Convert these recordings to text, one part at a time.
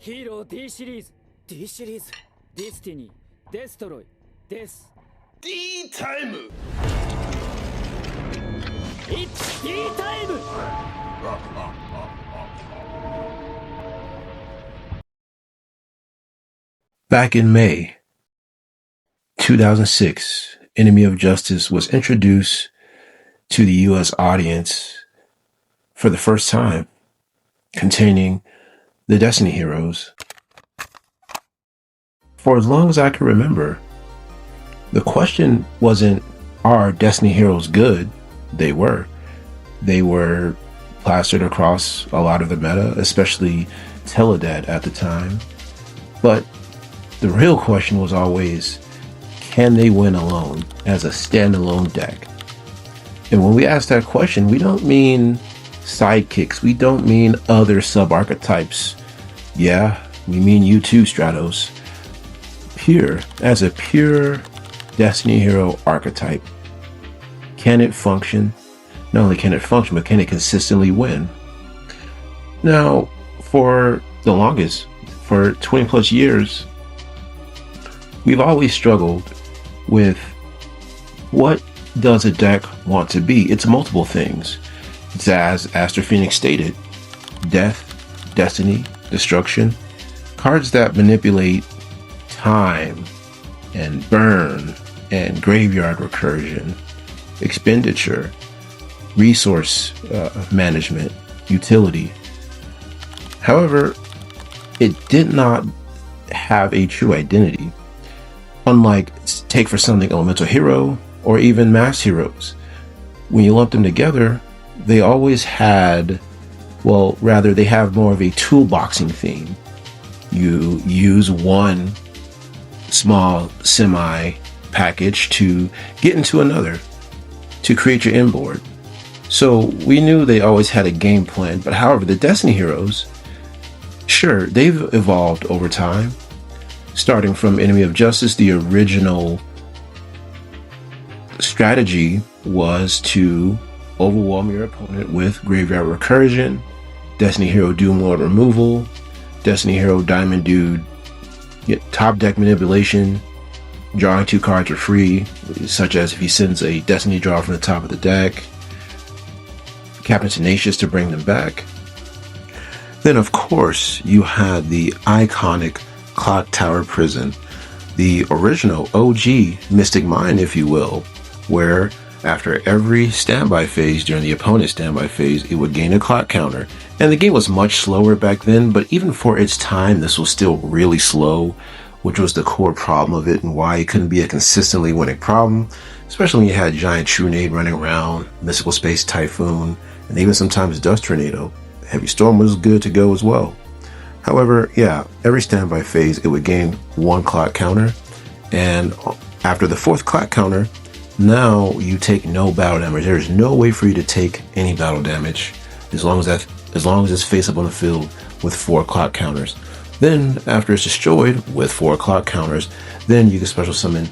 ヒーロー D シリーズ D シリーズディスティニーデストロイです。 D タイム It's D タイム。Back in May 2006, Enemy of Justice was introduced to the U.S. audience for the first time, containing the Destiny heroes. For as long as I can remember, the question wasn't, are Destiny heroes good? They were. They were plastered across a lot of the meta, especially Teledad at the time. But the real question was always, can they win alone as a standalone deck? And when we ask that question, we don't mean sidekicks. We don't mean other sub-archetypes. Yeah, we mean you too, Stratos. As a pure Destiny hero archetype, can it function? Not only can it function, but can it consistently win? Now, for the longest, for 20 plus years, we've always struggled with what does a deck want to be? It's multiple things. It's as Aster Phoenix stated, death, destiny, destruction, cards that manipulate time and burn and graveyard recursion, expenditure, resource management, utility. However, it did not have a true identity. Unlike, take for something, Elemental Hero or even Mass Heroes. When you lump them together, they always had, well, rather they have more of a toolboxing theme. You use one small semi package to get into another, to create your inboard. So we knew they always had a game plan, but however, the Destiny heroes, sure, they've evolved over time. Starting from Enemy of Justice, the original strategy was to overwhelm your opponent with Graveyard Recursion, Destiny Hero Doomlord removal, Destiny Hero Diamond Dude top deck manipulation, drawing 2 cards for free, such as if he sends a Destiny draw from the top of the deck, Captain Tenacious to bring them back. Then of course you had the iconic Clock Tower Prison, the original OG Mystic Mine, if you will, where after every standby phase during the opponent's standby phase, it would gain a clock counter. And the game was much slower back then, but even for its time, this was still really slow, which was the core problem of it and why it couldn't be a consistently winning problem, especially when you had Giant Trunade running around, Mystical Space Typhoon, and even sometimes Dust Tornado. Heavy Storm was good to go as well. However, yeah, every standby phase, it would gain 1 clock counter, and after the 4th clock counter, now you take no battle damage. There is no way for you to take any battle damage as long as it's face up on the field with 4 clock counters. Then, after it's destroyed with 4 clock counters, then you can special summon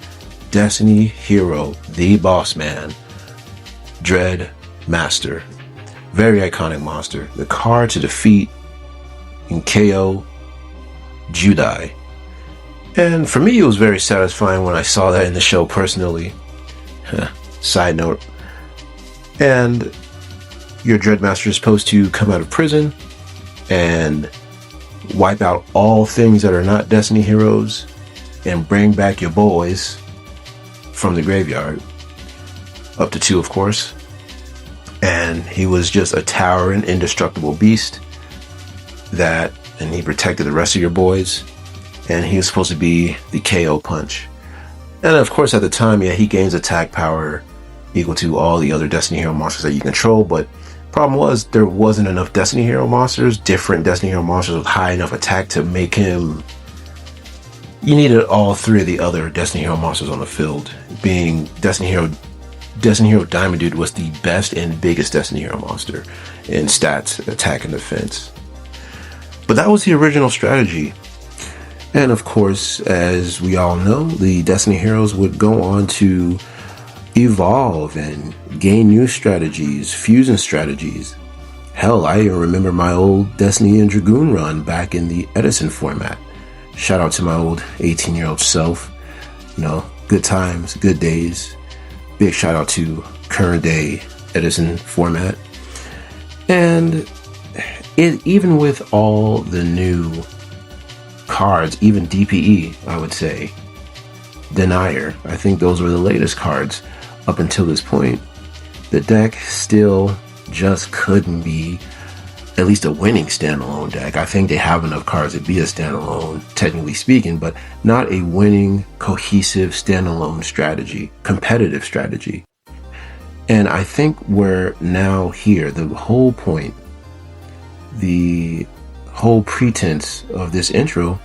Destiny Hero, the Boss Man, Dread Master. Very iconic monster. The card to defeat and KO Judai. And for me, it was very satisfying when I saw that in the show personally. Side note. And your Dreadmaster is supposed to come out of prison and wipe out all things that are not Destiny heroes and bring back your boys from the graveyard. Up to 2, of course. And he was just a towering, indestructible beast and he protected the rest of your boys. And he was supposed to be the KO punch. And of course, at the time, yeah, he gains attack power equal to all the other Destiny hero monsters that you control, but problem was there wasn't enough Destiny hero monsters, different Destiny hero monsters with high enough attack to make him. You needed all 3 of the other Destiny hero monsters on the field. Being Destiny Hero Diamond Dude was the best and biggest Destiny hero monster in stats, attack, and defense. But that was the original strategy. And of course, as we all know, the Destiny heroes would go on to evolve and gain new strategies, fusion strategies, Hell, I even remember my old Destiny and Dragoon run back in the Edison format. Shout out to my old 18-year-old self. You know, good times, good days. Big shout out to current day Edison format. And even with all the new cards, even DPE, I would say, Denier, I think those were the latest cards up until this point, the deck still just couldn't be at least a winning standalone deck. I think they have enough cards to be a standalone, technically speaking, but not a winning, cohesive standalone strategy, competitive strategy. And I think we're now here. The whole point, the whole pretense of this intro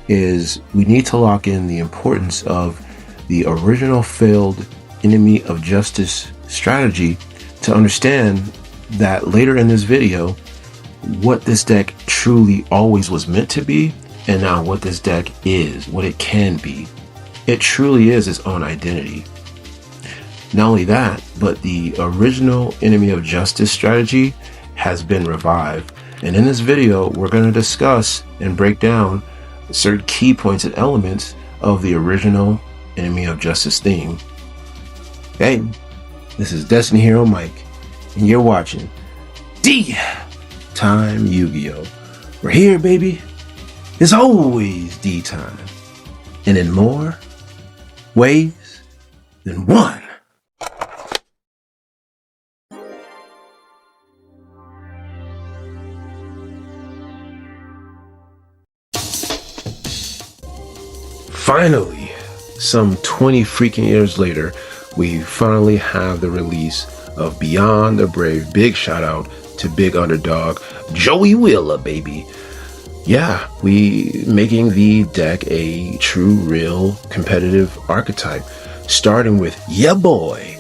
is we need to lock in the importance of the original failed enemy of justice strategy to understand that later in this video, what this deck truly always was meant to be, and now what this deck is, what it can be. It truly is its own identity. Not only that, but the original enemy of justice strategy has been revived. And in this video, we're going to discuss and break down certain key points and elements of the original enemy of justice theme. Hey, this is Destiny Hero Mike, and you're watching D-Time Yu-Gi-Oh! We're here, baby. It's always D-Time. And in more ways than one. Finally, some 20 freaking years later, we finally have the release of Beyond the Brave. Big shout out to big underdog Joey Wheeler, baby. Yeah, we making the deck a true, real, competitive archetype, starting with yeah boy,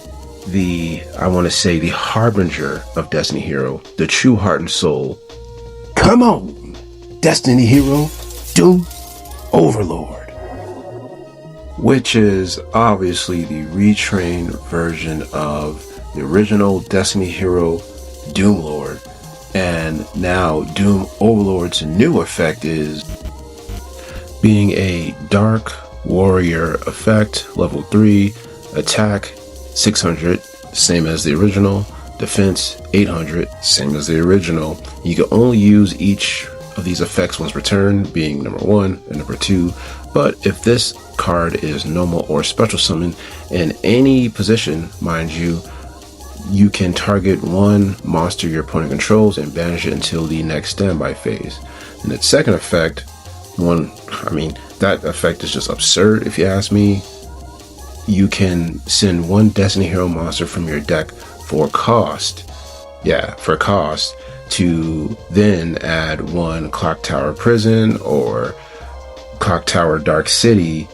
I want to say the harbinger of Destiny Hero, the true heart and soul. Come on, Destiny Hero, do Overlord. Which is obviously the retrained version of the original Destiny Hero Doomlord. And now Doom Overlord's new effect is being a Dark Warrior effect, level 3, attack 600, same as the original, defense 800, same as the original. You can only use each of these effects once returned, being number 1 and number 2. But if this card is normal or special summon in any position, mind you, you can target one monster your opponent controls and banish it until the next standby phase. And its second effect, that effect is just absurd if you ask me. You can send one Destiny Hero monster from your deck for cost. Yeah, for cost, to then add one Clock Tower Prison or Clock Tower Dark City,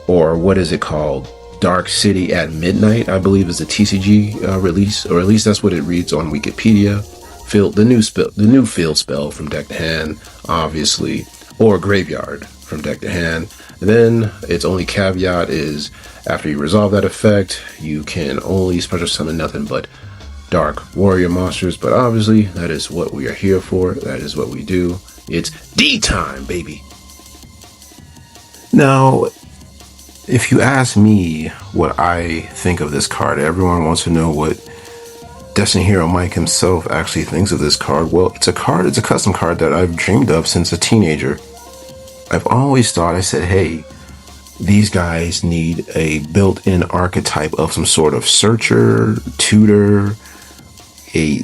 or what is it called? Dark City at Midnight, I believe is the TCG release, or at least that's what it reads on Wikipedia. The new field spell from deck to hand, obviously, or graveyard from deck to hand. And then its only caveat is after you resolve that effect, you can only special summon nothing but Dark Warrior monsters. But obviously, that is what we are here for. That is what we do. It's D-Time, baby. Now, if you ask me what I think of this card, everyone wants to know what Destiny Hero Mike himself actually thinks of this card. Well, it's a custom card that I've dreamed of since a teenager. I've always thought, I said, hey, these guys need a built-in archetype of some sort of searcher, tutor,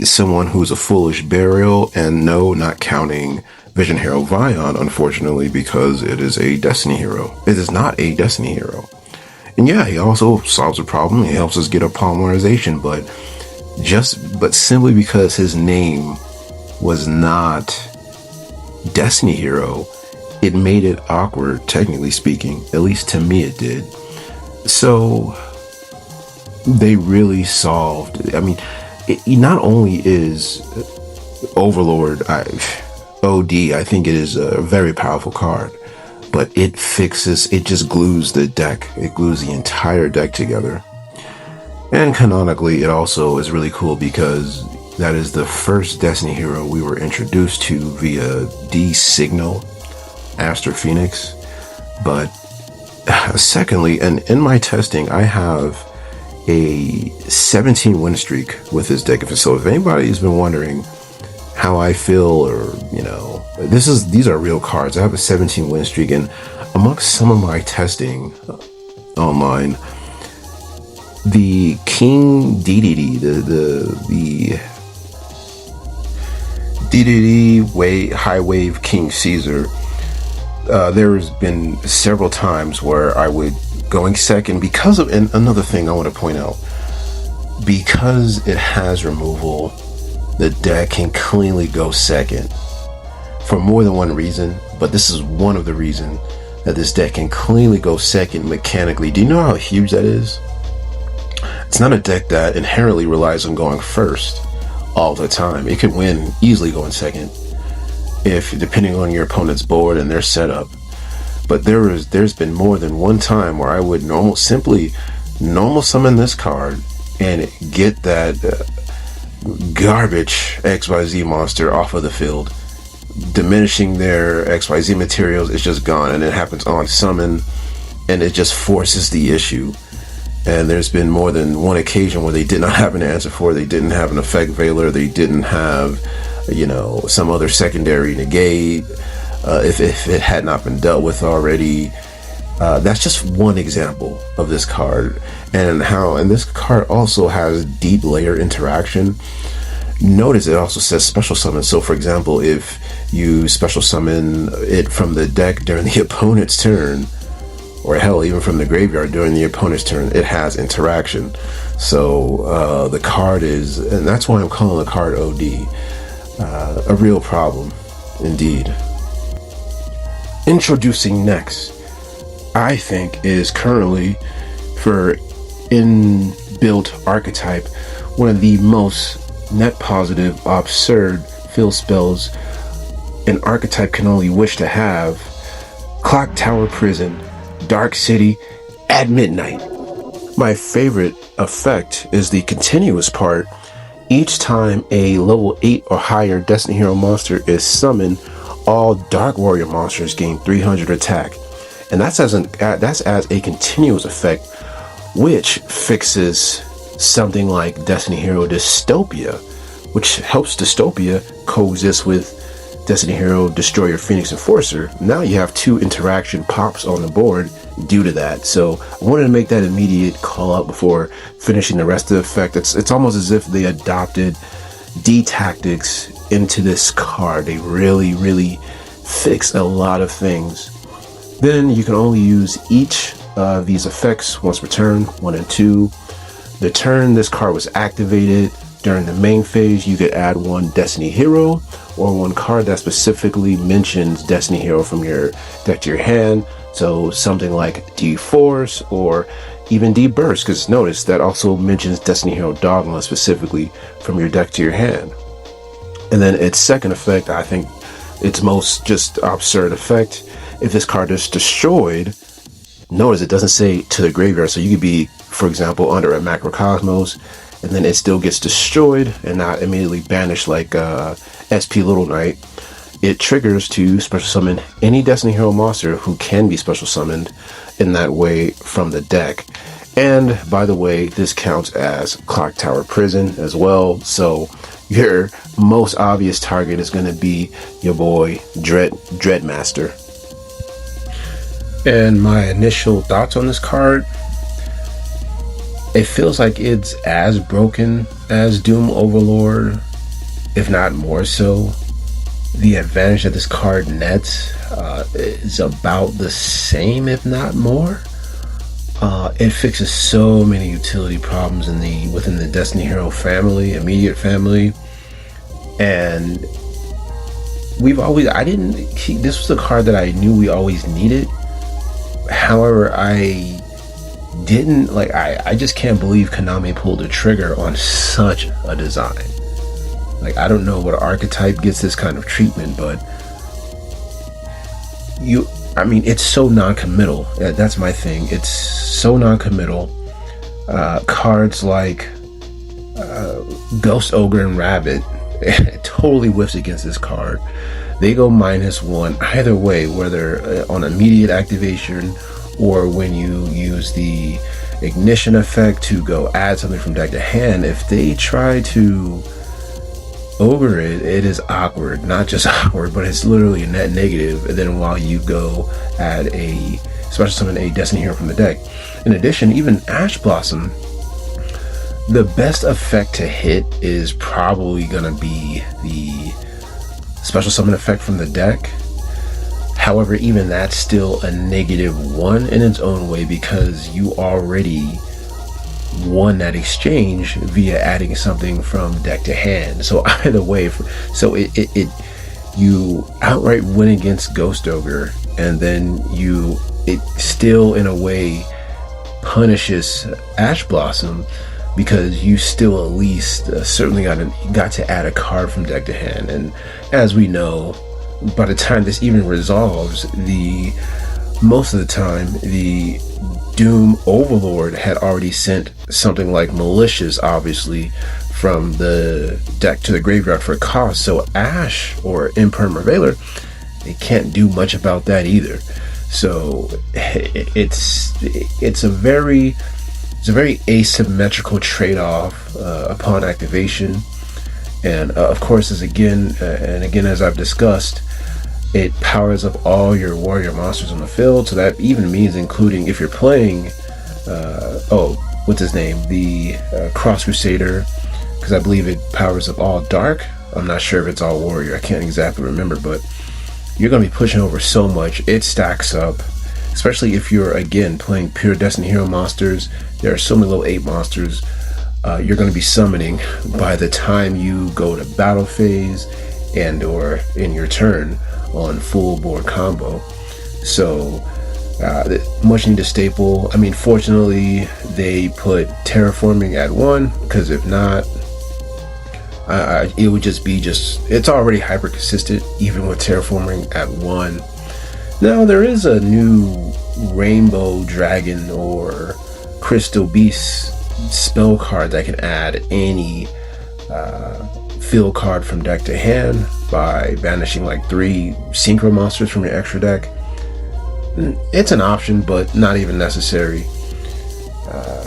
someone who's a foolish burial, and no, not counting Vision Hero Vion, unfortunately, because it is a Destiny Hero. It is not a Destiny Hero. And yeah, he also solves a problem. He helps us get a polymerization, but simply because his name was not Destiny Hero, it made it awkward, technically speaking. At least to me it did. So they really solved, not only is Overlord OD, I think it is a very powerful card, but it just glues the deck. It glues the entire deck together. And canonically, it also is really cool because That is the first Destiny hero we were introduced to via D Signal, Aster Phoenix. But secondly, and in my testing, I have a 17 win streak with this deck. So if anybody's been wondering how I feel, or these are real cards. I have a 17 win streak, and amongst some of my testing online, the King DDD, the DDD High Wave King Caesar, there's been several times where I would going second because of, and another thing I want to point out, because it has removal, the deck can cleanly go second for more than one reason, but this is one of the reasons that this deck can cleanly go second mechanically. Do you know how huge that is? It's not a deck that inherently relies on going first all the time. It can win easily going second, if depending on your opponent's board and their setup. But there's been more than one time where I would simply normal summon this card and get that garbage XYZ monster off of the field, diminishing their XYZ materials. It's just gone, and it happens on summon, and it just forces the issue. And there's been more than one occasion where they did not have an answer for it. They didn't have an effect veiler. They didn't have, some other secondary negate. If it had not been dealt with already. That's just one example of this card, and this card also has deep layer interaction. Notice it also says special summon. So for example, if you special summon it from the deck during the opponent's turn, or hell, even from the graveyard during the opponent's turn, it has interaction. So the card is, and that's why I'm calling the card OD, a real problem indeed. Introducing next, I think, is currently, for inbuilt archetype, one of the most net positive, absurd field spells an archetype can only wish to have. Clock Tower Prison, Dark City at midnight. My favorite effect is the continuous part. Each time a level 8 or higher Destiny Hero monster is summoned, all Dark Warrior monsters gain 300 attack. And that's as a continuous effect, which fixes something like Destiny Hero Dystopia, which helps Dystopia coexist with Destiny Hero Destroyer Phoenix Enforcer. Now you have 2 interaction pops on the board due to that. So I wanted to make that immediate call out before finishing the rest of the effect. It's almost as if they adopted D tactics into this card. They really fix a lot of things. Then you can only use each of these effects once per turn, 1 and 2. The turn this card was activated, during the main phase, you could add 1 Destiny Hero or 1 card that specifically mentions Destiny Hero from your deck to your hand. So something like D-Force or even D-Burst, because notice that also mentions Destiny Hero Dogma specifically from your deck to your hand. And then its second effect, I think its most just absurd effect, if this card is destroyed, notice it doesn't say to the graveyard. So you could be, for example, under a Macrocosmos, and then it still gets destroyed and not immediately banished like SP Little Knight. It triggers to special summon any Destiny Hero monster who can be special summoned in that way from the deck. And by the way, this counts as Clock Tower Prison as well. So your most obvious target is going to be your boy Dreadmaster. And my initial thoughts on this card, it feels like it's as broken as Doom Overlord, if not more so. The advantage that this card nets is about the same, if not more. It fixes so many utility problems within the Destiny Hero family, immediate family, and this was a card that I knew we always needed. However, I just can't believe Konami pulled the trigger on such a design. Like, I don't know what archetype gets this kind of treatment, but it's so non-committal. That's my thing. It's so non-committal. Cards like Ghost Ogre and Rabbit totally whiffs against this card. They go -1 either way, whether on immediate activation or when you use the ignition effect to go add something from deck to hand. If they try to ogre it, it is awkward. Not just awkward, but it's literally a net negative. And then while you go add a special summon a Destiny Hero from the deck. In addition, even Ash Blossom, the best effect to hit is probably gonna be the special summon effect from the deck. However, even that's still a -1 in its own way, because you already won that exchange via adding something from deck to hand. So either way, you outright win against Ghost Ogre, and then it still in a way punishes Ash Blossom, because you still at least certainly got to add a card from deck to hand. And as we know, by the time this even resolves, most of the time the Doom Overlord had already sent something like Malicious, obviously, from the deck to the graveyard for a cost. So Ash or Imperm Veiler, they can't do much about that either. So it's a very asymmetrical trade-off upon activation. And of course, as I've discussed, it powers up all your warrior monsters on the field. So that even means including if you're playing what's his name, the Cross Crusader, because I believe it powers up all dark. I'm not sure if it's all warrior, I can't exactly remember, but you're going to be pushing over so much. It stacks up, especially if you're again playing pure Destiny Hero monsters. There are so many level 8 monsters you're going to be summoning by the time you go to battle phase and or in your turn on full board combo. So much needed staple. I mean, fortunately they put terraforming at 1, because if not, it would just be it's already hyper consistent even with terraforming at 1. Now there is a new Rainbow Dragon or Crystal Beast spell card that can add any field card from deck to hand by banishing like 3 synchro monsters from your extra deck. It's an option, but not even necessary.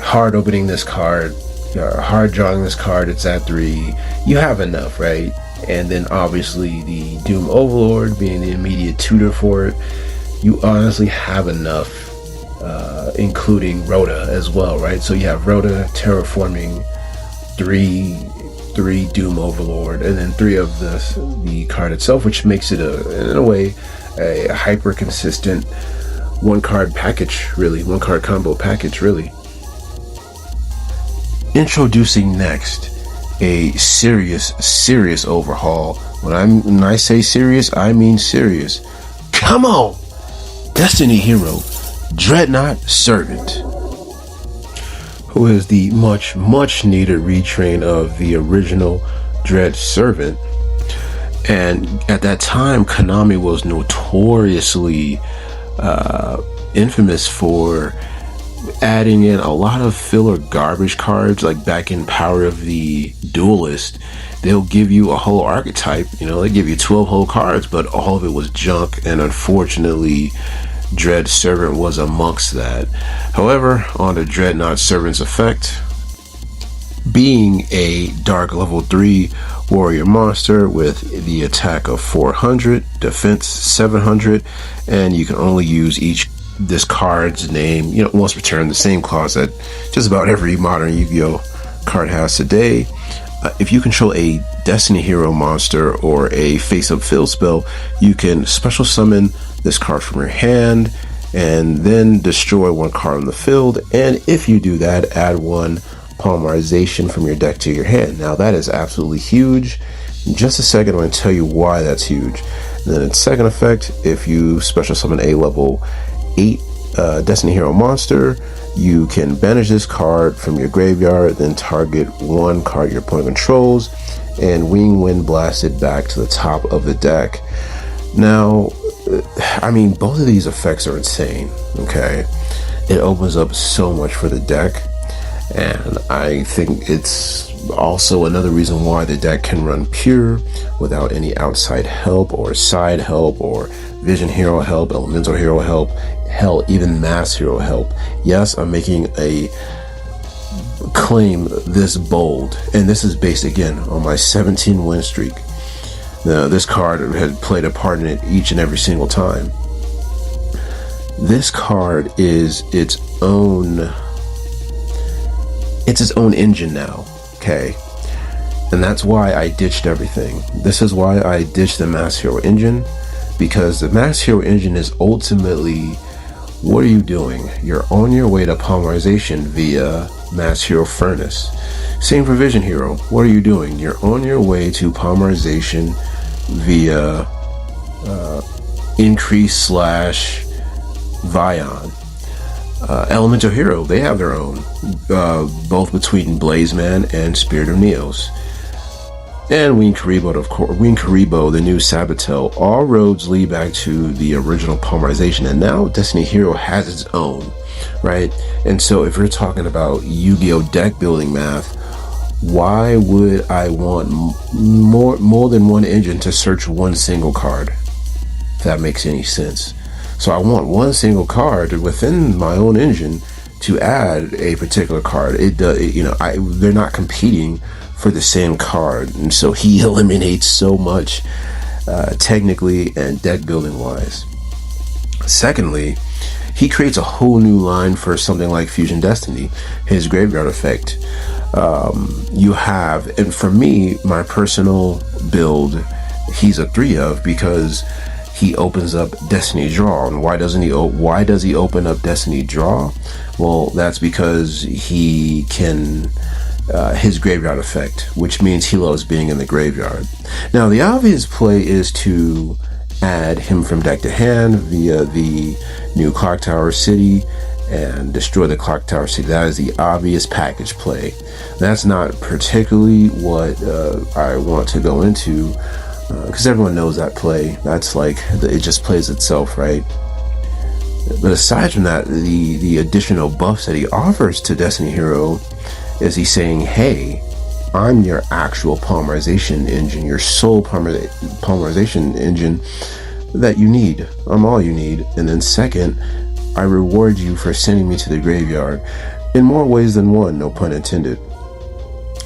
Hard opening this card, hard drawing this card, it's at 3. You have enough, right? And then obviously the Doom Overlord being the immediate tutor for it, you honestly have enough, including Rhoda as well, right? So you have Rhoda, terraforming, 3 Doom Overlord, and then 3 of the card itself, which makes it in a way a hyper consistent 1-card package, really, 1-card combo package, really. Introducing next a serious overhaul. When I say serious, I mean serious. Come on! Destiny Hero Dreadnought Servant, who is the much needed retrain of the original Dread Servant. And at that time, Konami was notoriously infamous for adding in a lot of filler garbage cards. Like back in Power of the Duelist, they'll give you a whole archetype, they give you 12 whole cards, but all of it was junk, and unfortunately Dread Servant was amongst that. However, on the Dreadnought Servant's effect, being a dark level 3 warrior monster with the attack of 400, defense 700, and you can only use this card's name once per turn, the same clause that just about every modern Yu-Gi-Oh card has today. If you control a Destiny Hero monster or a face-up field spell, you can special summon this card from your hand and then destroy 1 card on the field, and if you do that, add 1 polymerization from your deck to your hand. Now that is absolutely huge. In just a second, I'm going to tell you why that's huge. And then its second effect, if you special summon a level 8 Destiny Hero monster, you can banish this card from your graveyard, then target 1 card your opponent controls, and Wind Blast it back to the top of the deck. Now, I mean, both of these effects are insane, okay? It opens up so much for the deck. And I think it's also another reason why the deck can run pure without any outside help or side help or vision hero help, elemental hero help, hell, even mass hero help. Yes, I'm making a claim this bold, and this is based again on my 17 win streak. Now, this card had played a part in it each and every single time. This card is its own engine now, okay? And that's why I ditched everything. This is why I ditched the Mass Hero engine, because the Mass Hero engine is ultimately, what are you doing? You're on your way to polymerization via Mass Hero Furnace. Same for Vision Hero. What are you doing? You're on your way to polymerization via Increase / Vion. Elemental Hero, they have their own, both between Blazeman and Spirit of Neos. And Ween Karibo, of course, Ween Karibo, the new Sabatel. All roads lead back to the original polymerization, and now Destiny Hero has its own, right? And so if you're talking about Yu-Gi-Oh! Deck building math, why would I want more than one engine to search one single card? If that makes any sense. So I want one single card within my own engine to add a particular card. They're not competing for the same card, and so he eliminates so much technically and deck building wise. Secondly, he creates a whole new line for something like Fusion Destiny, his graveyard effect. You have, and for me, my personal build, he's a 3 of, because he opens up Destiny Draw. And why does he open up Destiny Draw? Well, that's because he can his graveyard effect, which means he loves being in the graveyard. Now, the obvious play is to add him from deck to hand via the new Clock Tower City and destroy the Clock Tower City. That is the obvious package play. That's not particularly what I want to go into, because everyone knows that play. That's like, it just plays itself, right? But aside from that, the additional buffs that he offers to Destiny Hero is he's saying, hey, I'm your actual polymerization engine, your sole polymerization engine that you need. I'm all you need. And then second, I reward you for sending me to the graveyard in more ways than one, no pun intended,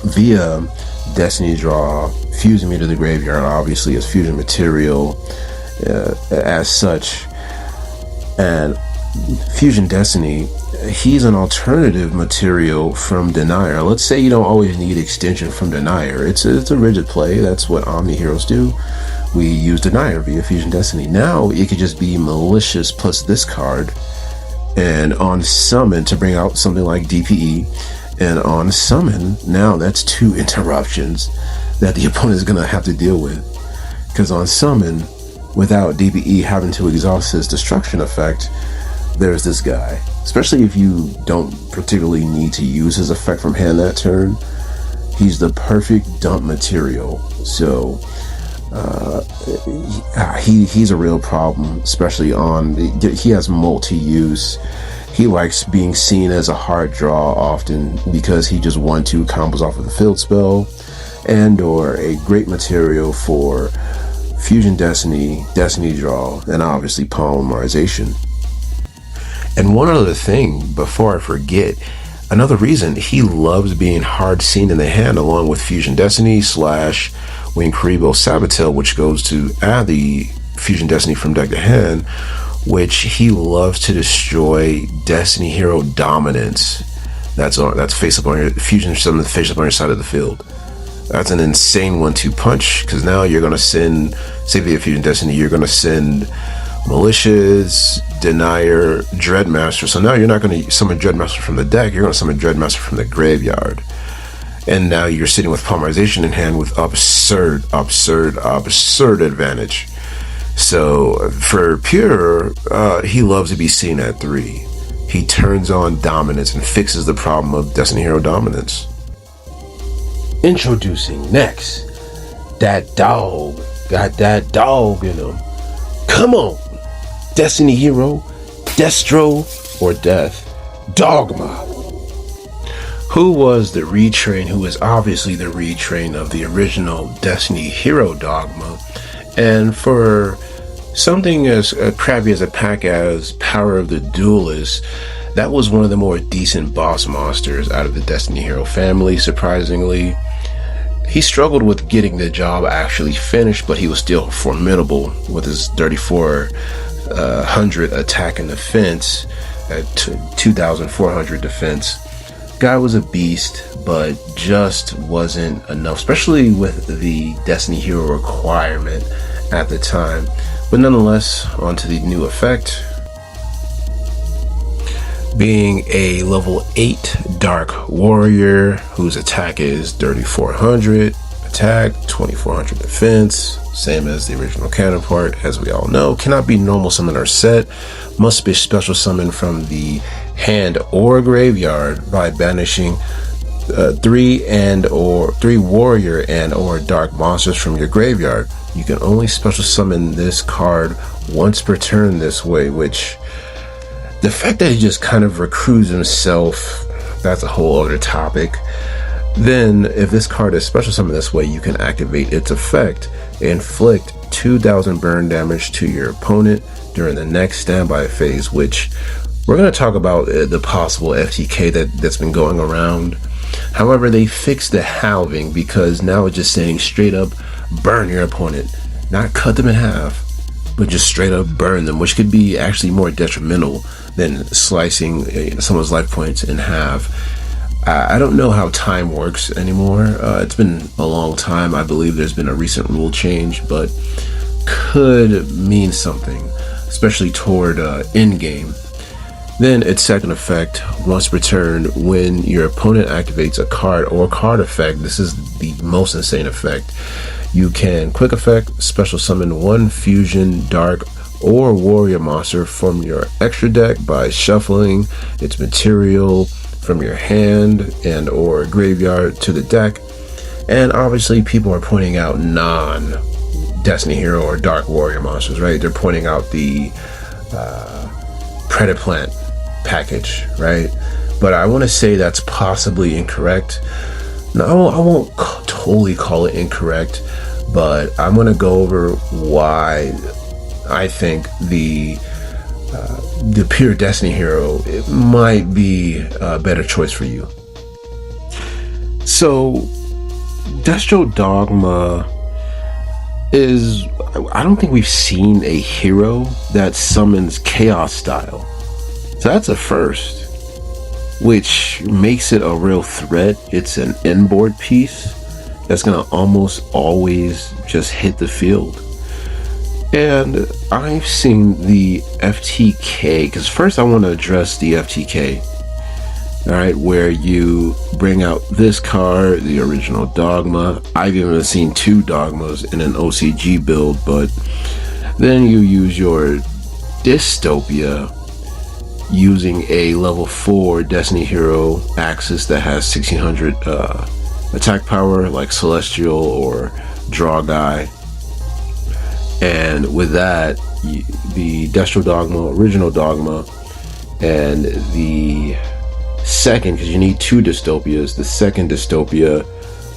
via Destiny Draw, fusing me to the graveyard, obviously as fusion material as such. And Fusion Destiny, he's an alternative material from Denier. Let's say you don't always need extension from Denier. It's a rigid play. That's what Omni Heroes do. We use Denier via Fusion Destiny. Now it could just be Malicious plus this card, and on summon to bring out something like DPE. And on summon, now that's 2 interruptions that the opponent is going to have to deal with. Because on summon, without DPE having to exhaust his destruction effect, there's this guy. Especially if you don't particularly need to use his effect from hand that turn, he's the perfect dump material. So he's a real problem, especially he has multi-use. He likes being seen as a hard draw often because he just 1/2 combos off with a field spell, and or a great material for Fusion Destiny, Destiny Draw, and obviously polymerization. And one other thing before I forget, another reason he loves being hard seen in the hand, along with Fusion Destiny / Wing Karibo Sabatel, which goes to add the Fusion Destiny from deck to hand, which he loves to destroy Destiny Hero dominance. That's face up on your Fusion, something face up on your side of the field. That's an insane 1/2 punch, because now you're going to send, say via Fusion Destiny, you're going to send Malicious, Denier, Dreadmaster. So now you're not going to summon Dreadmaster from the deck, you're going to summon Dreadmaster from the graveyard. And now you're sitting with polymerization in hand with absurd advantage. So for Pure, he loves to be seen at 3. He turns on dominance and fixes the problem of Destiny Hero dominance. Introducing next, that dog got that dog in him. Come on, Destiny Hero, Destro, or Death, Dogma. who was the retrain, who is obviously the retrain of the original Destiny Hero Dogma. And for something as crappy as a pack as Power of the Duelist, that was one of the more decent boss monsters out of the Destiny Hero family, surprisingly. He struggled with getting the job actually finished, but he was still formidable with his 3,400 attack and defense at 2,400 defense. Guy was a beast, but just wasn't enough, especially with the Destiny Hero requirement at the time. But nonetheless, onto the new effect. Being a level 8 Dark Warrior whose attack is 3,400 attack, 2,400 defense, same as the original counterpart, as we all know, cannot be normal summon or set, must be special summon from the hand or graveyard by banishing 3 warrior and or dark monsters from your graveyard. You can only special summon this card once per turn this way, which the fact that he just kind of recruits himself, that's a whole other topic. Then, if this card is special summoned this way, you can activate its effect, inflict 2,000 burn damage to your opponent during the next standby phase, which we're going to talk about the possible FTK that's been going around. However, they fixed the halving because now it's just saying straight up burn your opponent, not cut them in half, but just straight up burn them, which could be actually more detrimental than slicing someone's life points in half. I don't know how time works anymore. It's been a long time. I believe there's been a recent rule change, but could mean something, especially toward end game. Then its second effect, once per turn, when your opponent activates a card or card effect, this is the most insane effect. You can quick effect, special summon one fusion, dark, or warrior monster from your extra deck by shuffling its material from your hand and or graveyard to the deck. And obviously people are pointing out non-Destiny Hero or Dark Warrior monsters, right? They're pointing out the Predaplant package, right? But I want to say that's possibly incorrect. No, I won't totally call it incorrect, but I'm going to go over why I think the pure Destiny Hero, it might be a better choice for you. So Destro Dogma is, I don't think we've seen a hero that summons chaos style, so that's a first, which makes it a real threat. It's an inboard piece that's gonna almost always just hit the field. And I've seen the FTK, because first I want to address the FTK, all right, where you bring out this card, the original Dogma. I've even seen 2 Dogmas in an OCG build, but then you use your Dystopia using a level 4 Destiny Hero Axis that has 1600 attack power, like Celestial or Draw Guy. And with that, the Destro Dogma, original Dogma, and the second, because you need 2 Dystopias, the second Dystopia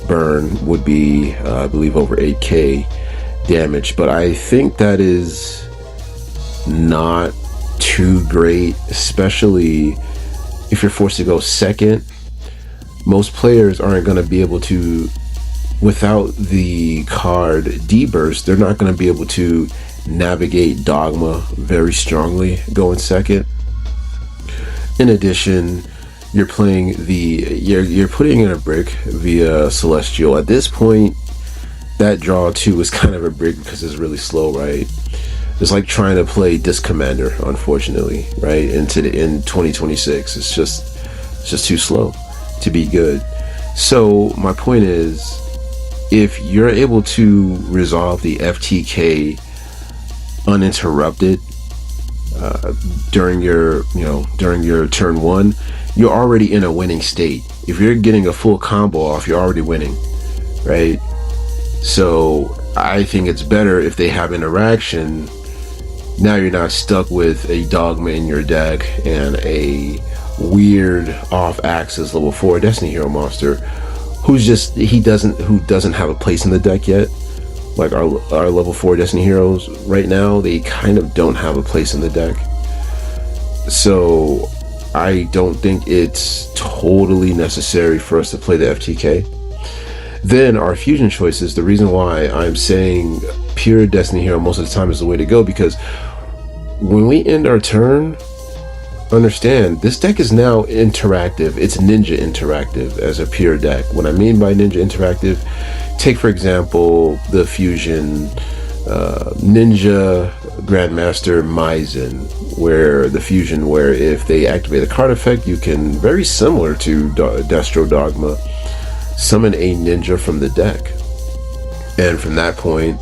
burn would be, I believe, over 8k damage. But I think that is not too great, especially if you're forced to go second. Most players aren't going to be able to, without the card D-Burst, they're not going to be able to navigate Dogma very strongly going second. In addition, you're playing you're putting in a brick via Celestial. At this point, that draw 2 is kind of a brick because it's really slow, right? It's like trying to play Disc Commander, unfortunately, right? In 2026, it's just too slow to be good. So my point is, if you're able to resolve the FTK uninterrupted during your turn 1, you're already in a winning state. If you're getting a full combo off, you're already winning, right? So I think it's better if they have interaction. Now you're not stuck with a Dogma in your deck and a weird off-axis level 4 Destiny Hero monster who doesn't have a place in the deck yet. Like our level 4 Destiny Heroes right now, they kind of don't have a place in the deck. So I don't think it's totally necessary for us to play the FTK. Then our fusion choices, the reason why I'm saying pure Destiny Hero most of the time is the way to go, because when we end our turn, understand this deck is now interactive. It's Ninja interactive as a pure deck. What I mean by Ninja interactive, take for example the fusion Ninja Grandmaster Maizen, where if they activate a card effect, you can, very similar to Destro Dogma, summon a ninja from the deck. And from that point,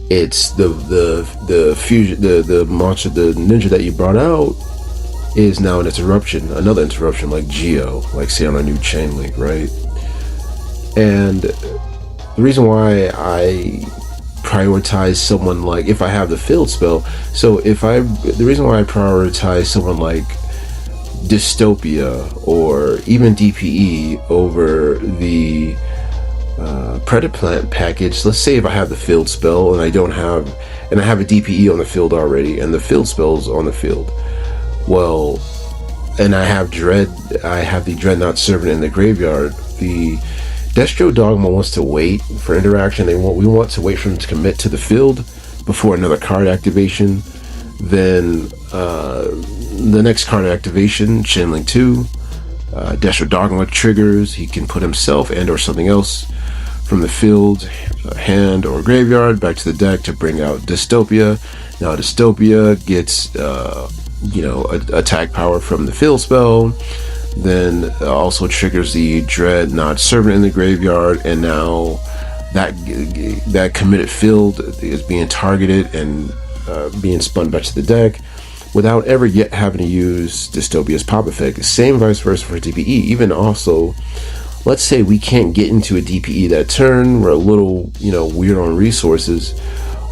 it's the fusion, the monster, the ninja that you brought out is now another interruption, like Geo, like say on a new chain link, right? And the reason why I prioritize someone like, if I have the field spell, the reason why I prioritize someone like Dystopia or even DPE over the Predaplant package, let's say if I have the field spell and I have a DPE on the field already and the field spell's on the field, well, and I have the Dreadnought Servant in the graveyard, the Destro Dogma wants to wait for interaction. We want to wait for them to commit to the field before another card activation. Then the next card activation, Chainlink 2, Destro Dogma triggers. He can put himself and or something else from the field, hand or graveyard, back to the deck to bring out Dystopia. Now Dystopia gets attack power from the field spell, then also triggers the Dreadnought Servant in the graveyard, and now that committed field is being targeted and being spun back to the deck without ever yet having to use Dystopia's pop effect. Same vice versa for DPE. Even also, let's say we can't get into a DPE that turn, we're a little weird on resources.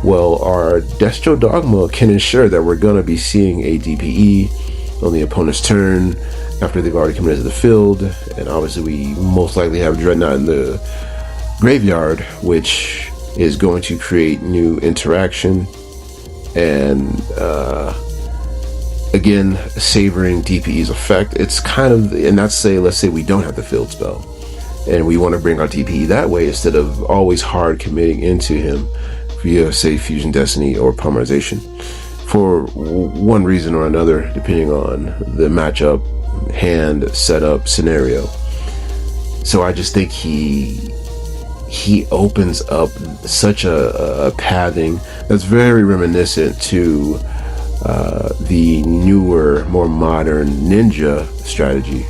Well, our Destro Dogma can ensure that we're going to be seeing a DPE on the opponent's turn after they've already committed to the field. And obviously we most likely have Dreadnought in the graveyard, which is going to create new interaction and again savoring DPE's effect. It's kind of, and let's say we don't have the field spell and we want to bring our DPE that way instead of always hard committing into him via, say, Fusion Destiny or Polymerization for one reason or another, depending on the matchup, hand, setup, scenario. So I just think he opens up such a pathing that's very reminiscent to the newer, more modern Ninja strategy.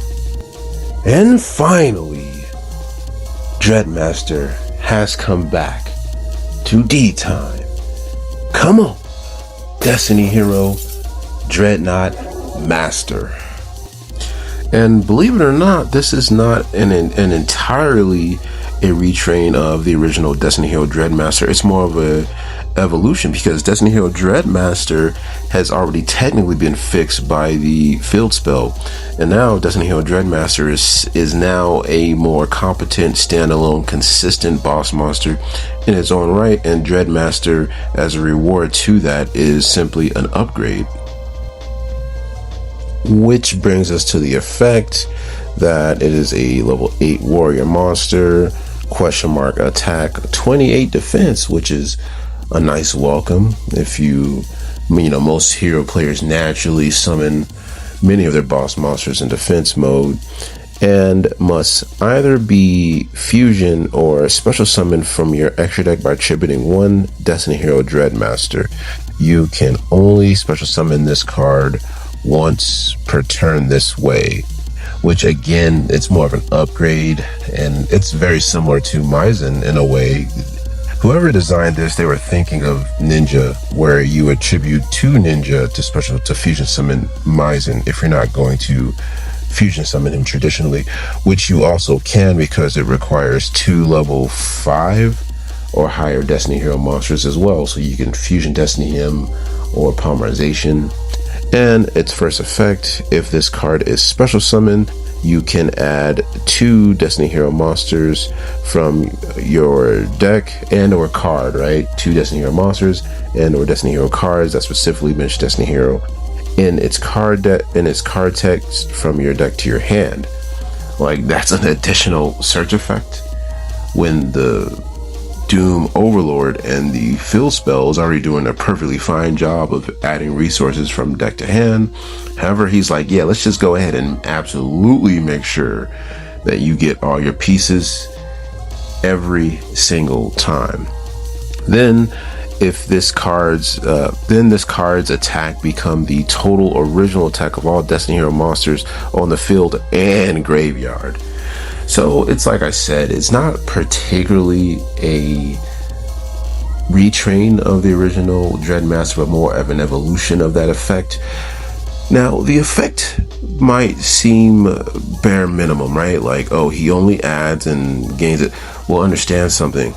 And finally, Dreadmaster has come back to D-time. Come on, Destiny Hero Dreadnought Master. And believe it or not, this is not an entirely a retrain of the original Destiny Hero Dreadmaster. It's more of a evolution, because Destiny Hero Dreadmaster has already technically been fixed by the field spell, and now Destiny Hero Dreadmaster is now a more competent, standalone, consistent boss monster in its own right, and Dreadmaster, as a reward to that, is simply an upgrade. Which brings us to the effect that it is a level 8 warrior monster, question mark attack, 28 defense, which is a nice welcome. If most hero players naturally summon many of their boss monsters in defense mode and must either be fusion or special summon from your extra deck by attributing one Destiny Hero Dreadmaster. You can only special summon this card once per turn this way, which again, it's more of an upgrade, and it's very similar to Maizen in a way. Whoever designed this, they were thinking of Ninja, where you attribute 2 Ninja to fusion summon Maizen if you're not going to fusion summon him traditionally, which you also can because it requires 2 level 5 or higher Destiny Hero monsters as well, so you can fusion Destiny him or Polymerization. And its first effect, if this card is special summoned, you can add 2 Destiny Hero monsters from your deck and or card, right? 2 Destiny Hero monsters and or Destiny Hero cards that specifically mention Destiny Hero in its card text from your deck to your hand. Like, that's an additional search effect when the Doom Overlord and the fill spell is already doing a perfectly fine job of adding resources from deck to hand. However, he's like, yeah, let's just go ahead and absolutely make sure that you get all your pieces every single time. Then if this card's attack become the total original attack of all Destiny Hero monsters on the field and graveyard. So it's like I said, it's not particularly a retrain of the original Dreadmaster, but more of an evolution of that effect. Now, the effect might seem bare minimum, right? Like, oh, he only adds and gains it. Well, understand something.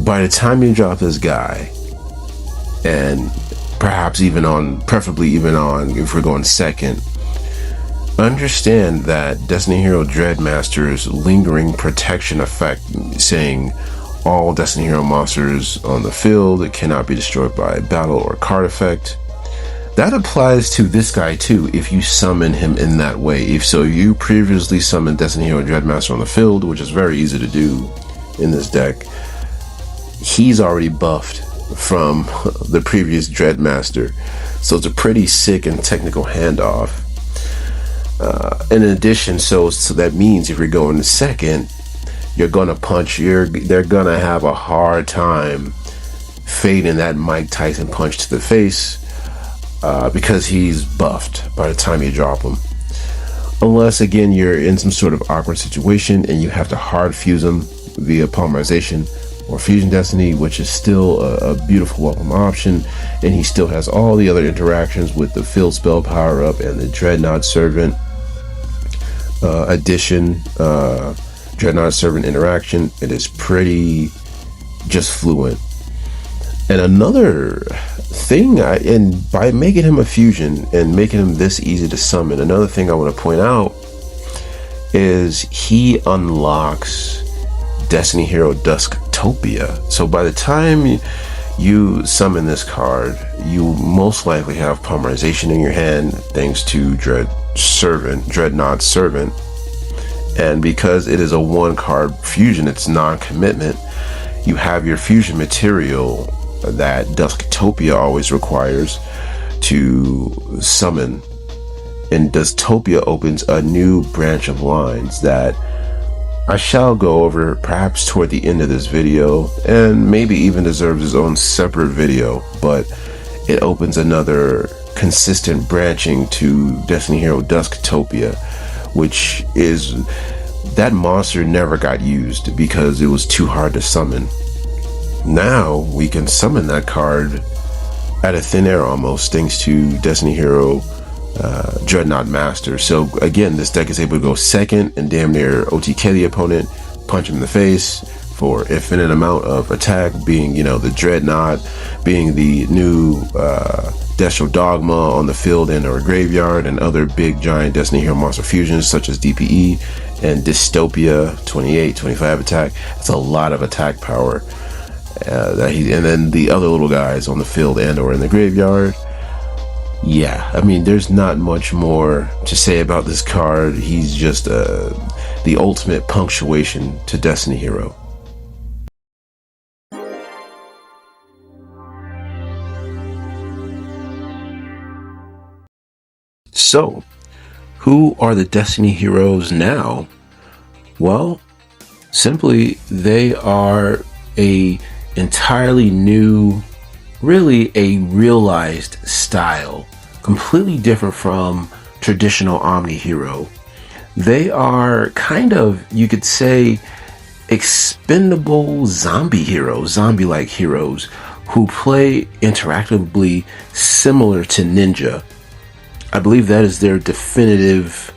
By the time you drop this guy, and perhaps even on, preferably even on, if we're going second, understand that Destiny Hero Dreadmaster's lingering protection effect, saying all Destiny Hero monsters on the field cannot be destroyed by battle or card effect, that applies to this guy too if you summon him in that way. If so, you previously summoned Destiny Hero Dreadmaster on the field, which is very easy to do in this deck, he's already buffed from the previous Dreadmaster, so it's a pretty sick and technical handoff. In addition, so that means if you're going to second, you're gonna punch. They're gonna have a hard time fading that Mike Tyson punch to the face because he's buffed by the time you drop him. Unless again you're in some sort of awkward situation and you have to hard fuse him via polymerization or fusion destiny, which is still a beautiful welcome option, and he still has all the other interactions with the field spell power up and the Dreadnought Servant addition, Dreadnought Servant interaction. It is pretty just fluent. And another thing, and by making him a fusion and making him this easy to summon, another thing I want to point out is he unlocks Destiny Hero Dusktopia. So by the time you summon this card, you most likely have polymerization in your hand thanks to Dreadnought Servant, and because it is a 1-card fusion, it's non-commitment, you have your fusion material that Dusktopia always requires to summon, and Dusktopia opens a new branch of lines that I shall go over perhaps toward the end of this video, and maybe even deserves its own separate video, but it opens another consistent branching to Destiny Hero Dusktopia, which is that monster never got used because it was too hard to summon. Now we can summon that card out of thin air almost, thanks to Destiny Hero Dreadnought Master. So again, this deck is able to go second and damn near OTK the opponent, punch him in the face for infinite amount of attack, being, you know, the Dreadnought, being the new Destro Dogma on the field and or graveyard, and other big giant Destiny Hero monster fusions such as DPE and Dystopia 28, 25 attack. It's a lot of attack power and then the other little guys on the field and or in the graveyard. Yeah, I mean, there's not much more to say about this card. He's just the ultimate punctuation to Destiny Hero. So, who are the Destiny Heroes now? Well, simply, they are a entirely new, really a realized style, completely different from traditional Omni Hero. They are kind of, you could say, expendable zombie heroes, zombie-like heroes who play interactively similar to Ninja. I believe that is their definitive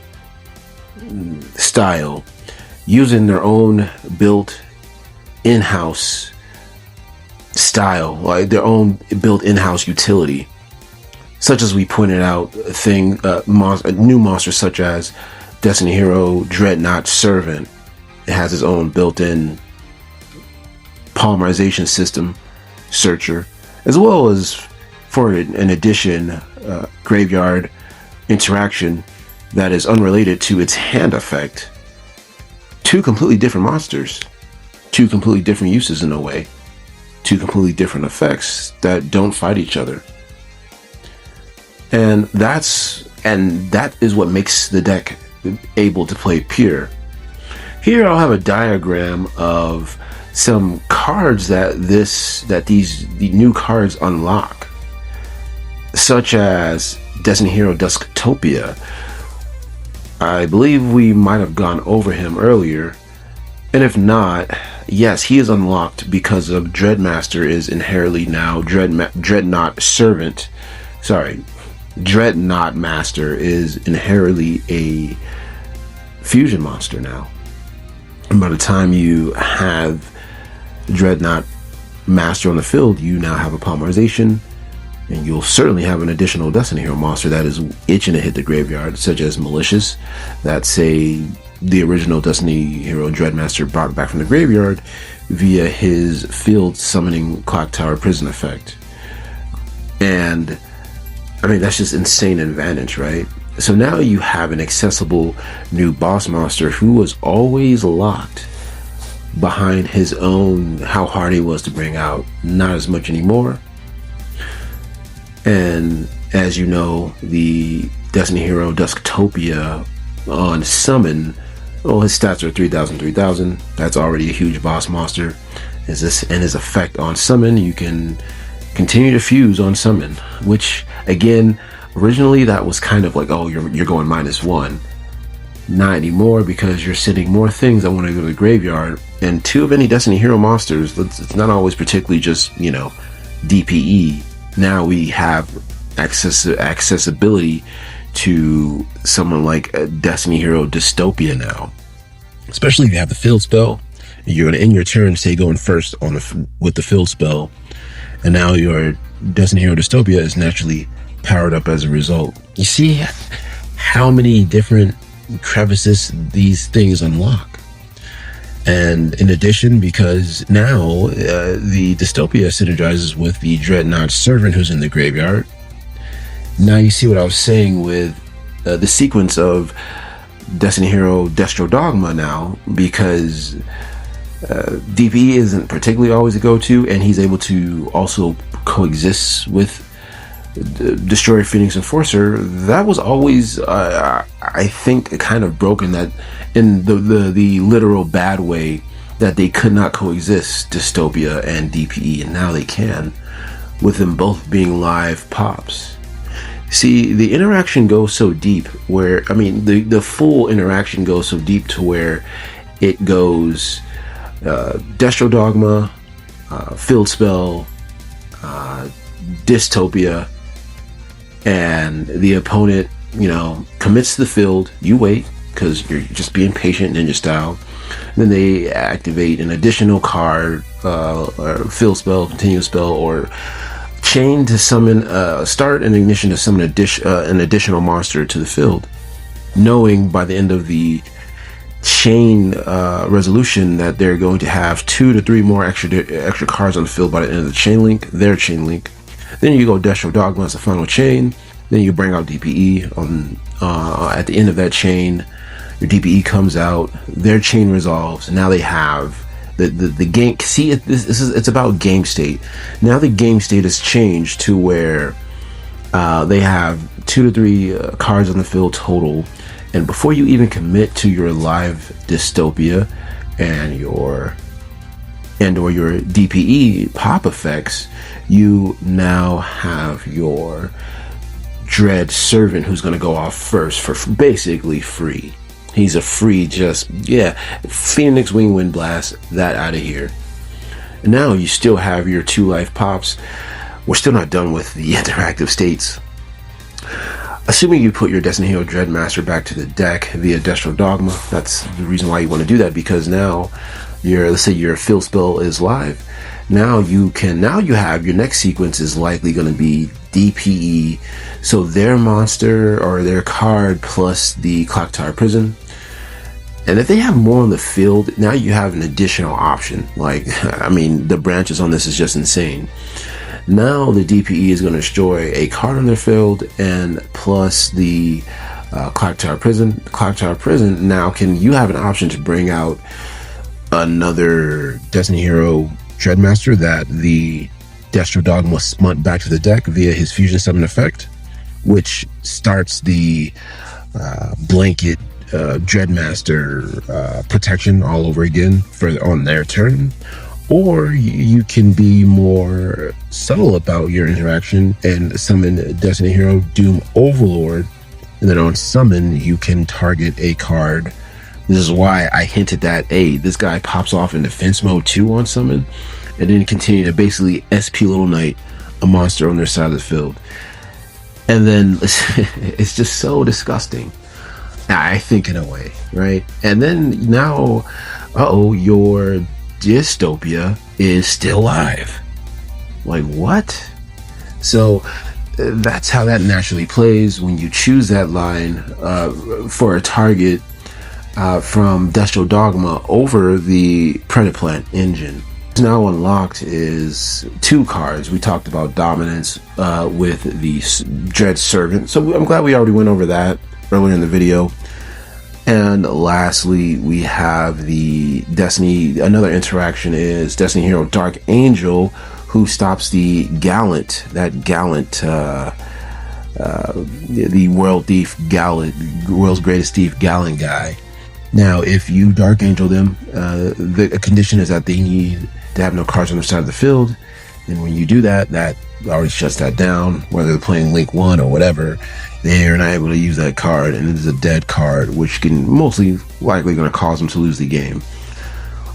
style, using their own built in-house style, like their own built in-house utility. such as we pointed out, new monsters such as Destiny Hero Dreadnought Servant. It has its own built-in polymerization system searcher, as well as for an addition graveyard interaction that is unrelated to its hand effect. Two completely different monsters, two completely different uses in a way, two completely different effects that don't fight each other. And that is what makes the deck able to play pure. Here I'll have a diagram of some cards that the new cards unlock, such as Destiny Hero Dystopia. I believe we might have gone over him earlier, and if not, yes, he is unlocked because of Dreadmaster is inherently now Dreadnought Servant. Sorry, Dreadnought Master is inherently a fusion monster now. And by the time you have Dreadnought Master on the field, you now have a polymerization, and you'll certainly have an additional Destiny Hero monster that is itching to hit the graveyard, such as Malicious, that the original Destiny Hero Dreadmaster brought back from the graveyard via his field summoning Clock Tower Prison effect. And I mean, that's just insane advantage, right? So now you have an accessible new boss monster who was always locked behind his own how hard he was to bring out, not as much anymore. And as you know, the Destiny Hero Dystopia on summon, well, his stats are 3,000. That's already a huge boss monster. And his effect on summon, you can continue to fuse on summon, which again, originally that was kind of like, oh, you're going -1. Not anymore, because you're sending more things that want to go to the graveyard. And two of any Destiny Hero monsters, it's not always particularly just, DPE. Now we have accessibility to someone like Destiny Hero Dystopia now. Especially if you have the field spell, you're going to end your turn, say, going first with the field spell. And now your Destiny Hero Dystopia is naturally powered up as a result. You see how many different crevices these things unlock. And in addition, because now the Dystopia synergizes with the Dreadnought Servant who's in the graveyard. Now you see what I was saying with the sequence of Destiny Hero Destro Dogma now, because DPE isn't particularly always a go-to, and he's able to also coexist with Destroyer Phoenix Enforcer. That was always, I think, kind of broken, that in the literal bad way, that they could not coexist, Dystopia and DPE, and now they can, with them both being live pops. See, the interaction goes so deep where, I mean, the full interaction goes so deep to where it goes Destro Dogma, Field Spell, Dystopia, and the opponent, commits to the field. You wait, because you're just being patient, ninja style. Then they activate an additional card, or field spell, continuous spell, or chain to summon, start an ignition to summon an additional monster to the field, knowing by the end of the chain resolution that they're going to have 2 to 3 more extra cards on the field by the end of the chain link, their chain link. Then you go Destro Dogma as the final chain. Then you bring out DPE on at the end of that chain. Your DPE comes out, their chain resolves, and now they have the game. See, it's about game state. Now the game state has changed to where they have 2 to 3 cards on the field total, and before you even commit to your live Dystopia and your DPE pop effects, you now have your Dread Servant, who's going to go off first for basically free. He's a free, Phoenix Wing Wind Blast, that out of here. And now you still have your 2 life pops. We're still not done with the interactive states. Assuming you put your Destiny Hero Dreadmaster back to the deck via Destro Dogma, that's the reason why you want to do that, because now let's say your field spell is live. Now you have your next sequence is likely going to be DPE. So their monster or their card plus the clock tower prison. And if they have more on the field, now you have an additional option. Like, I mean, the branches on this is just insane. Now the DPE is going to destroy a card on their field and plus the clock tower prison. Clock tower prison, now you have an option to bring out another Destiny Hero Dreadmaster that the Destro Dogma spun back to the deck via his fusion summon effect, which starts the blanket Dreadmaster protection all over again on their turn. Or you can be more subtle about your interaction and summon Destiny Hero Doom Overlord, and then on summon you can target a card. This is why I hinted that, hey, this guy pops off in defense mode too on summon, and then continue to basically SP Little Knight a monster on their side of the field. And then it's just so disgusting, I think, in a way, right? And then now, your dystopia is still live. Like, what? So that's how that naturally plays when you choose that line for a target from Destro Dogma over the Predaplant engine. Now unlocked is 2 cards. We talked about dominance with the Dread Servant, so I'm glad we already went over that earlier in the video. And lastly, we have the Destiny. Another interaction is Destiny Hero Dark Angel, who stops the Gallant, the World Thief Gallant, World's Greatest Thief Gallant guy. Now, if you Dark Angel them, the condition is that they need to have no cards on their side of the field. And when you do that, that already shuts that down. Whether they're playing Link 1 or whatever, they're not able to use that card, and it is a dead card, which can mostly likely going to cause them to lose the game.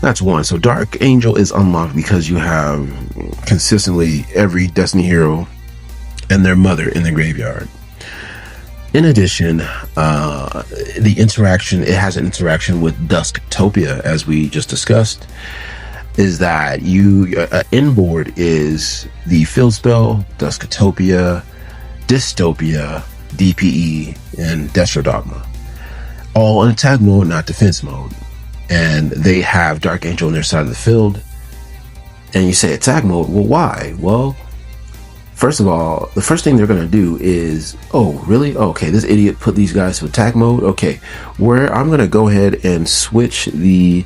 That's one. So Dark Angel is unlocked because you have consistently every Destiny hero and their mother in the graveyard. In addition, the interaction, it has an interaction with Dusktopia, as we just discussed, is that inboard is the field spell, Dusktopia, Dystopia, DPE, and Destro Dogma. All in attack mode, not defense mode. And they have Dark Angel on their side of the field. And you say attack mode, well, why? Well, first of all, the first thing they're going to do is, oh, really? Okay, this idiot put these guys to attack mode? Okay, I'm going to go ahead and switch the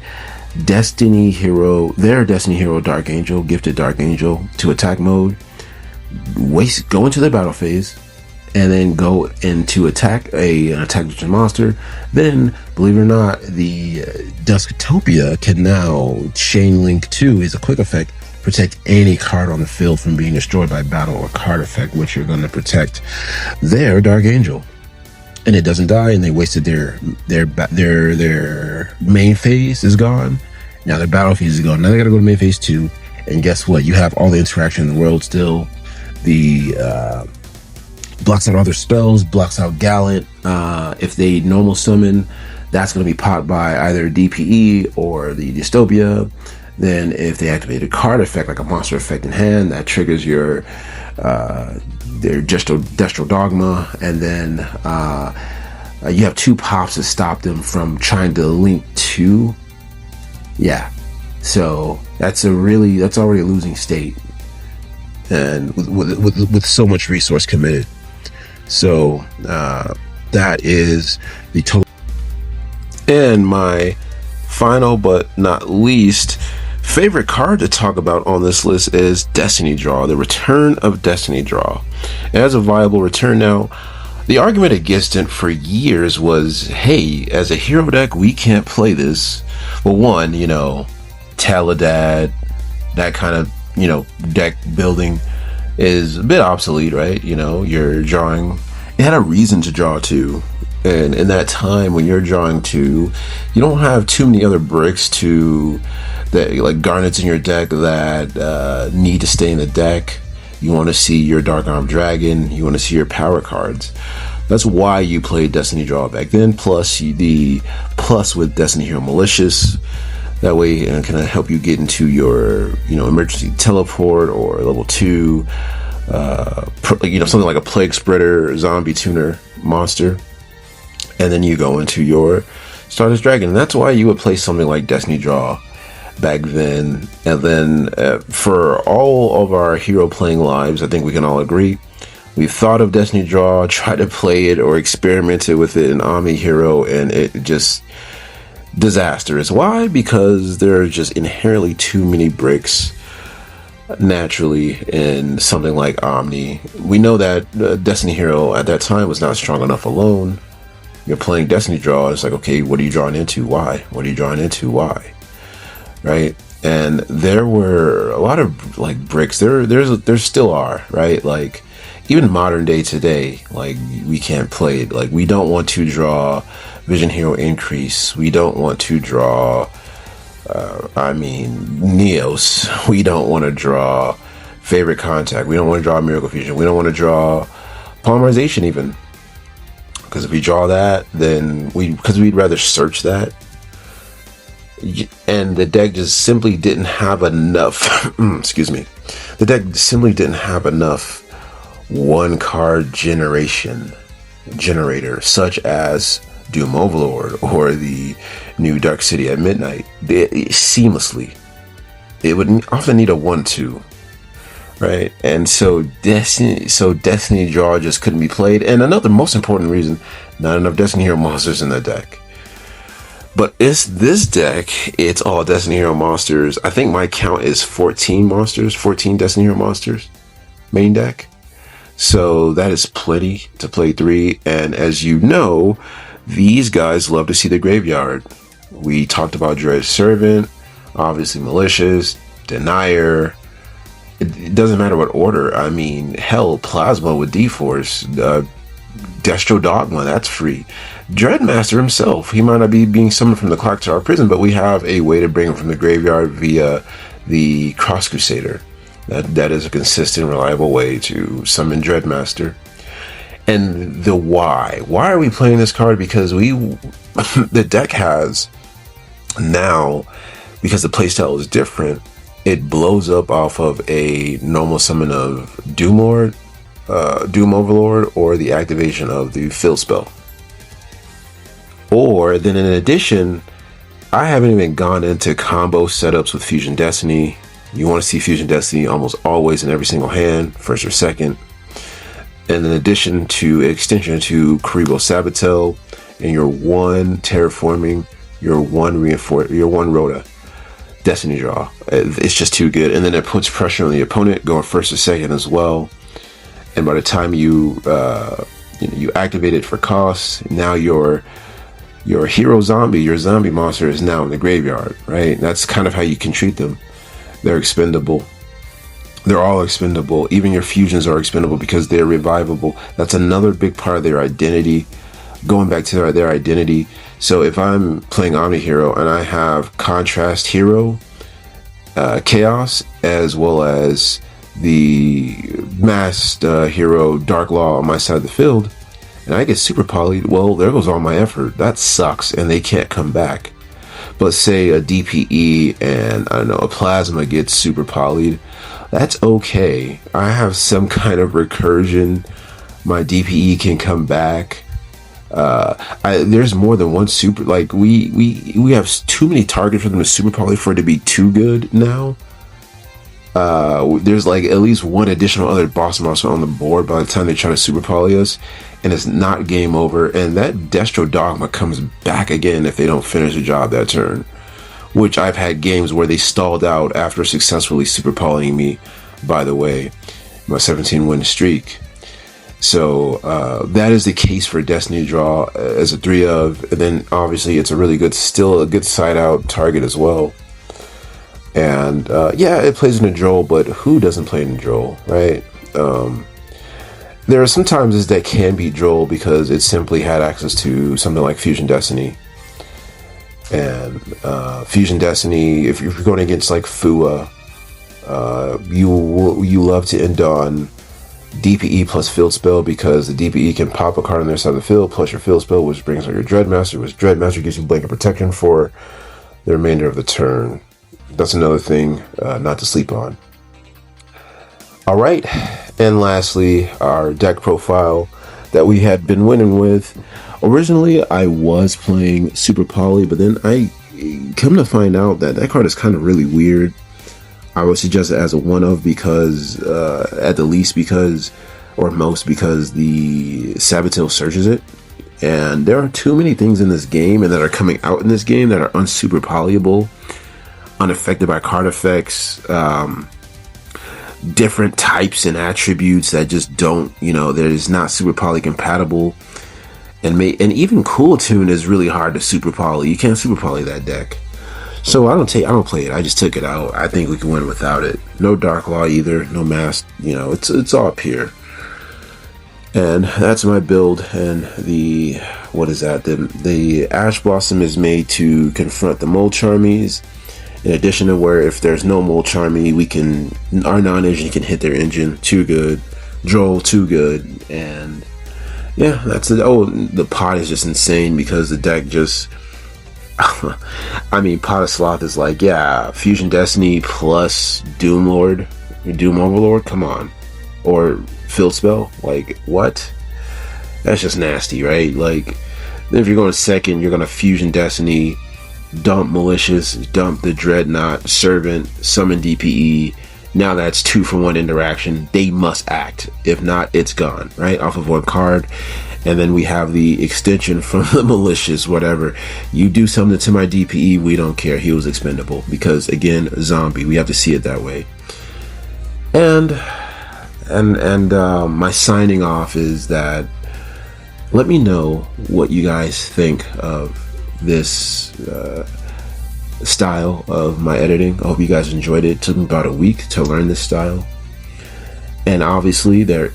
Destiny Hero, their Destiny Hero Dark Angel, gifted Dark Angel, to attack mode. Go into the battle phase, and then go into an attack monster. Then, believe it or not, the Dusktopia can now chain link to is a quick effect, protect any card on the field from being destroyed by battle or card effect, which you're going to protect their Dark Angel. And it doesn't die, and they wasted their main phase is gone. Now their battle phase is gone. Now they got to go to main phase 2, and guess what? You have all the interaction in the world still. The blocks out all their spells, blocks out Gallant. If they normal summon, that's going to be popped by either DPE or the Dystopia. Then if they activate a card effect, like a monster effect in hand, that triggers their Destro Dogma. And then you have 2 pops to stop them from trying to link to. Yeah. So that's already a losing state. And with so much resource committed. So that is the total. And my final but not least favorite card to talk about on this list is Destiny Draw, the return of Destiny Draw. As a viable return now, the argument against it for years was, hey, as a hero deck, we can't play this. Well, one, Taladad, that kind of, deck building is a bit obsolete, right? You're drawing, it had a reason to draw 2. And in that time when you're drawing 2, you don't have too many other bricks like garnets in your deck that need to stay in the deck. You want to see your Dark Arm Dragon, you want to see your power cards. That's why you played Destiny Draw back then, plus with Destiny Hero Malicious. That way it can help you get into your emergency teleport or level 2 something like a plague spreader, zombie tuner monster, and then you go into your Stardust Dragon. And that's why you would play something like Destiny Draw back then. And then for all of our hero playing lives, I think we can all agree, we've thought of Destiny Draw, tried to play it or experimented with it in Omni Hero, and it just disastrous. Why? Because there are just inherently too many bricks naturally in something like Omni. We know that Destiny Hero at that time was not strong enough alone. You're playing Destiny Draw, it's like, okay, what are you drawing into? Why? What are you drawing into? Why? Right? And there were a lot of like bricks. There still are, right? Like even modern day today, like we can't play it. Like we don't want to draw Vision Hero Increase. We don't want to draw Neos. We don't want to draw Favorite Contact. We don't want to draw Miracle Fusion. We don't want to draw Polymerization even. Because if we draw that, then we'd rather search that. And the deck just simply didn't have enough. Excuse me. The deck simply didn't have enough one card generator, such as Doom Overlord or the new Dark City at Midnight. Seamlessly, it would often need a 1/2, right? And so Destiny Draw just couldn't be played. And another most important reason, not enough Destiny Hero monsters in the deck. But this deck, it's all Destiny Hero monsters. I think my count is 14 monsters, 14 Destiny Hero monsters main deck. So that is plenty to play 3. And as you know, these guys love to see the graveyard. We talked about Dread Servant, obviously Malicious, Denier. It doesn't matter what order. I mean, hell, Plasma with D-Force, Destro Dogma, that's free. Dreadmaster himself, he might not be being summoned from the Clock Tower prison, but we have a way to bring him from the graveyard via the Cross Crusader. That is a consistent, reliable way to summon Dreadmaster. And the why are we playing this card? Because the deck has now, because the playstyle is different, it blows up off of a normal summon of Doom Overlord, or the activation of the Fill spell. Or then in addition, I haven't even gone into combo setups with Fusion Destiny. You want to see Fusion Destiny almost always in every single hand, first or second. And in addition to extension to Karibo Sabatel, and your one terraforming, your one Rhoda Destiny Draw. It's just too good. And then it puts pressure on the opponent going first or second as well. And by the time you activate it for cost, now your hero zombie, your zombie monster is now in the graveyard, right? That's kind of how you can treat them. They're expendable. They're all expendable. Even your fusions are expendable because they're revivable. That's another big part of their identity. Going back to their identity. So if I'm playing Omni Hero and I have Contrast Hero, Chaos, as well as the masked hero Dark Law on my side of the field, and I get super polyed, well, there goes all my effort. That sucks, and they can't come back. But say a DPE and, I don't know, a Plasma gets super polyed, that's okay. I have some kind of recursion. My DPE can come back. There's more than one super, like we have too many targets for them to super poly for it to be too good now. There's like at least one additional other boss monster on the board by the time they try to super poly us, and it's not game over. And that Destro Dogma comes back again if they don't finish the job that turn, which I've had games where they stalled out after successfully super polying me, by the way, my 17 win streak. So that is the case for Destiny Draw as a 3 of, and then obviously it's still a good side out target as well. And yeah, it plays in a Droll, but who doesn't play in a Droll, right? There are some times this deck can be Droll because it simply had access to something like Fusion Destiny. And Fusion Destiny, if you're going against like Fua, you love to end on DPE plus Field Spell, because the DPE can pop a card on their side of the field plus your Field Spell, which brings out your Dreadmaster, which Dreadmaster gives you blanket protection for the remainder of the turn. That's another thing not to sleep on. All right, and lastly, our deck profile that we had been winning with. Originally, I was playing Super Poly, but then I come to find out that that card is kind of really weird. I would suggest it as a one of because, at the least because, or most because the Saboteur searches it. And there are too many things in this game and that are coming out in this game that are unsuper polyable, unaffected by card effects, different types and attributes that just don't, that is not super poly compatible. And even Cool Tune is really hard to super poly. You can't super poly that deck. So I don't play it. I just took it out. I think we can win without it. No Dark Law either. No Mask. It's all up here. And that's my build. And the Ash Blossom is made to confront the Mole Charmies. In addition to where if there's no Mole Charmy, our non-engine can hit their engine. Too good. Droll, too good. And yeah, that's it. Oh, the pot is just insane because the deck just... Pot of Sloth is like, yeah, Fusion Destiny plus Doom Overlord, come on. Or Field Spell, like, what? That's just nasty, right? Like, then if you're going second, you're going to Fusion Destiny, dump Malicious, dump the Dreadnought, Servant, summon DPE. Now that's 2 for 1 interaction. They must act. If not, it's gone, right? Off of one card. And then we have the extension from the Malicious, whatever. You do something to my DPE, we don't care. He was expendable. Because, again, zombie. We have to see it that way. And my signing off is that let me know what you guys think of this style of my editing. I hope you guys enjoyed it. It took me about a week to learn this style. And obviously, the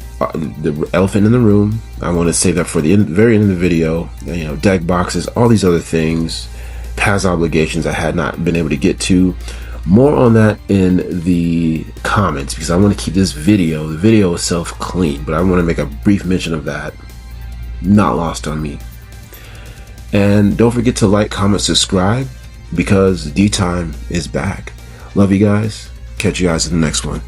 elephant in the room, I want to save that for the very end of the video. Deck boxes, all these other things, past obligations I had not been able to get to. More on that in the comments because I want to keep the video itself clean, but I want to make a brief mention of that. Not lost on me. And don't forget to like, comment, subscribe because D-Time is back. Love you guys. Catch you guys in the next one.